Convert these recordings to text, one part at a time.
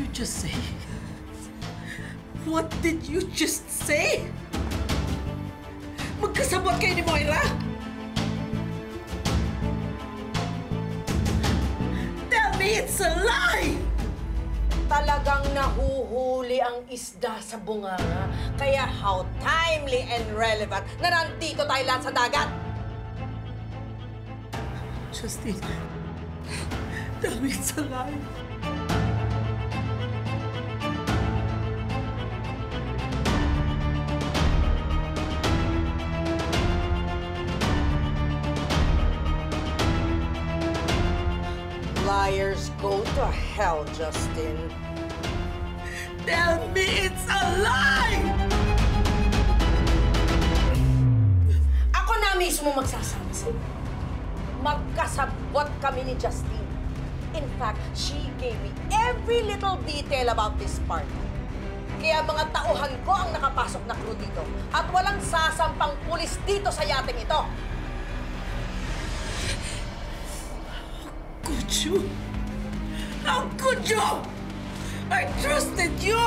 you just say? What did you just say? Magkasabot kayo ni Moira? Tell me it's a lie! Talagang nahuhuli ang isda sa bunganga. Kaya how timely and relevant na nandito tayo lahat sa dagat! Justine, tell me it's a lie. Liars go to hell, Justin. Tell me it's a lie! Ako na mismo magsasabi sa'yo. Magkasabot kami ni Justine. In fact, she gave me every little detail about this party. Kaya mga tauhan ko ang nakapasok na crew dito. At walang sasampang pulis dito sa yating ito. Could you? How could you? I trusted you!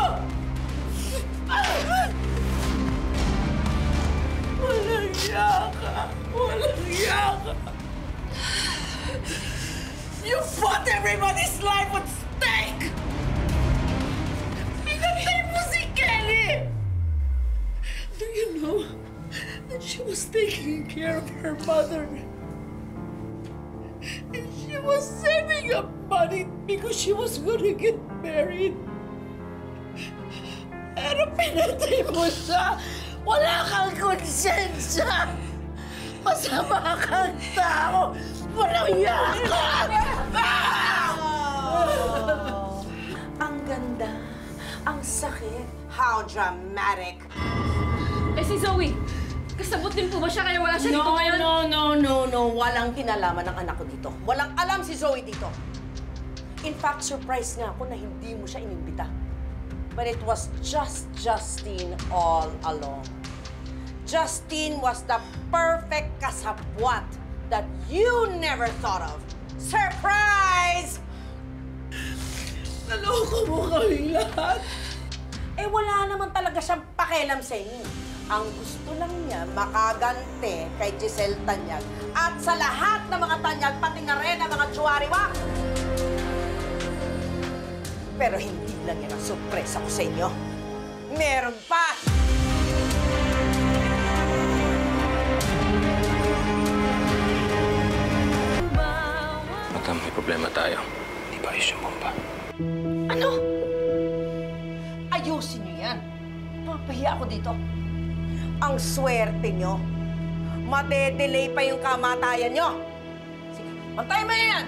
Walang yaka! Walang yaka! You fought everybody's life at stake! Pinatay mo si Kelly! Do you know that she was taking care of her mother? And she was saving up money because she was gonna get married. Pero pinatay mo siya! Wala kang konsensya! Masama kang tao! Walang yakan! Ang ganda. Ang sakit. How dramatic. Eh si Zoe, kasabot din po ba siya kaya wala siya dito ngayon? No. Walang kinalaman ng anak ko dito. Walang alam si Zoe dito. In fact, surprised nga ako na hindi mo siya inimbita. But it was just Justine all along. Justine was the perfect kasabwat that you never thought of. Surprise! Naloko mo kami lahat. Eh, wala naman talaga siyang pakialam sa inyo. Ang gusto lang niya makagante kay Giselle Tanyag at sa lahat ng mga Tanyag, pati na rin ang mga Chuariwa. Pero hindi lang yan ang sorpresa ko sa inyo. Meron pa! Madam, may problema tayo. Di ba ayos yung bomba? Ano? Ayusin niyo yan. Papahiya ako dito. Ang swerte niyo. Made-delay pa yung kamatayan niyo. Sige, mantayin mo yan!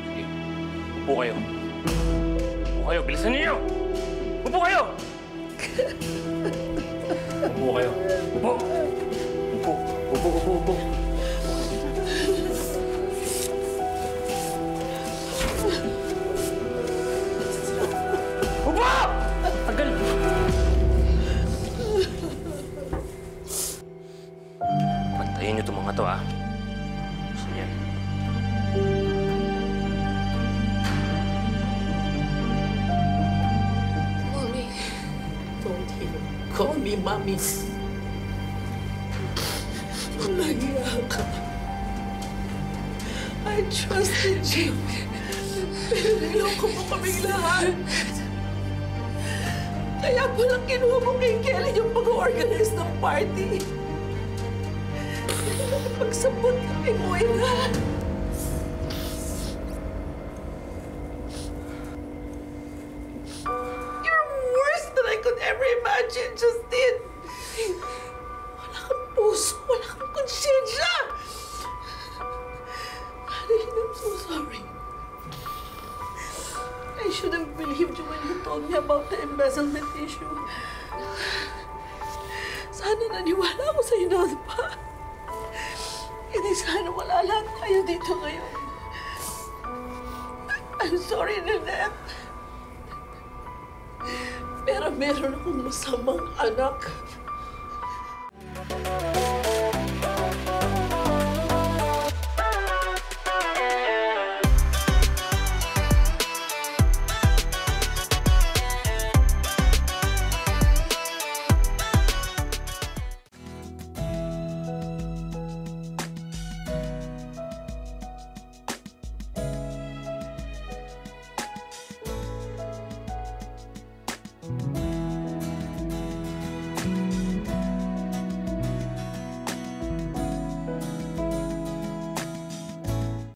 Sige, upo kayo. Upo kayo, bilisan niyo! Upo kayo! Upo kayo. Upo! Upo. Upo! Tagal! Pantayin niyo itong mga to, ah. Gusto niyan. Mommy, don't even call me Mommy. Walang yaka. I trusted you. Pero niloko mo kaming lahat. Kaya palang kinuha mo kay Kelly yung pag-organize ng party. Pagsabot kami mo, Ina. You're worse than I could ever imagine, Justine. Wala kang puso, wala kang konsyensya. Madeline, I'm so sorry. I should have believed you when you told me about the embezzlement issue. Sana naniwala ako sa'yo noon pa. Hindi sana wala lahat tayo dito ngayon. I'm sorry, Lynette. Pero meron akong masamang anak.